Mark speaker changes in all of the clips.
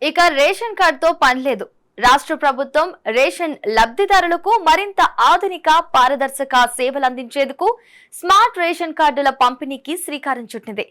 Speaker 1: ఇక రేషన్ కార్డుతో పనిలేదు. రాష్ట్ర ప్రభుత్వం రేషన్ లబ్ధిదారులకు మరింత ఆధునిక పారదర్శక సేవలు అందించేందుకు స్మార్ట్ రేషన్ కార్డుల పంపిణీకి శ్రీకారం చుట్టింది.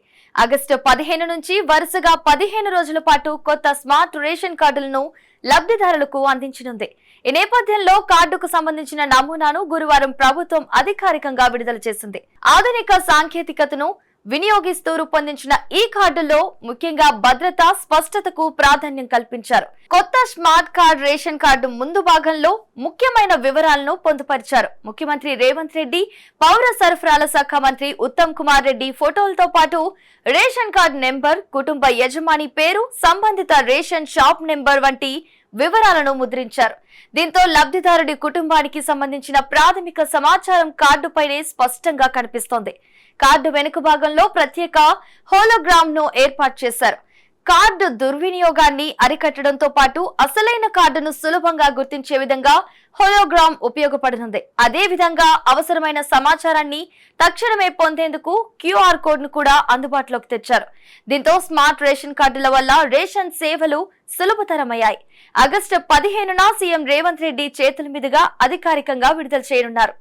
Speaker 1: ఆగస్టు 15 నుంచి వరుసగా 15 రోజుల పాటు కొత్త స్మార్ట్ రేషన్ కార్డులను లబ్ధిదారులకు అందించనుంది. ఈ నేపథ్యంలో కార్డుకు సంబంధించిన నమూనాను గురువారం ప్రభుత్వం అధికారికంగా విడుదల చేసింది. ఆధునిక సాంకేతికతను వినియోగిస్తూ రూపొందించిన ఈ కార్డుల్లో ముఖ్యంగా భద్రత, స్పష్టతకు ప్రాధాన్యం కల్పించారు. కొత్త స్మార్ట్ కార్డ్ రేషన్ కార్డు ముందు భాగంలో ముఖ్యమైన వివరాలను పొందుపరిచారు. ముఖ్యమంత్రి రేవంత్ రెడ్డి, పౌర సరఫరాల శాఖ మంత్రి ఉత్తమ్ కుమార్ రెడ్డి ఫోటోలతో పాటు రేషన్ కార్డు నెంబర్, కుటుంబ యజమాని పేరు, సంబంధిత రేషన్ షాప్ నెంబర్ వంటి వివరాలను ముద్రించారు. దీంతో లబ్ధిదారుడి కుటుంబానికి సంబంధించిన ప్రాథమిక సమాచారం కార్డుపైనే స్పష్టంగా కనిపిస్తోంది. కార్డు వెనుక భాగంలో ప్రత్యేక హోలోగ్రామ్ ను ఏర్పాటు చేశారు. కార్డు దుర్వినియోగాన్ని అరికట్టడంతో పాటు అసలైన కార్డును సులభంగా గుర్తించే విధంగా హోలోగ్రామ్ ఉపయోగపడనుంది. అదే విధంగా అవసరమైన సమాచారాన్ని తక్షణమే పొందేందుకు క్యూఆర్ కోడ్ ను కూడా అందుబాటులోకి తెచ్చారు. దీంతో స్మార్ట్ రేషన్ కార్డుల వల్ల రేషన్ సేవలు సులభతరమయ్యాయి. ఆగస్టు 15న సీఎం రేవంత్ రెడ్డి చేతుల మీదుగా అధికారికంగా విడుదల చేయనున్నారు.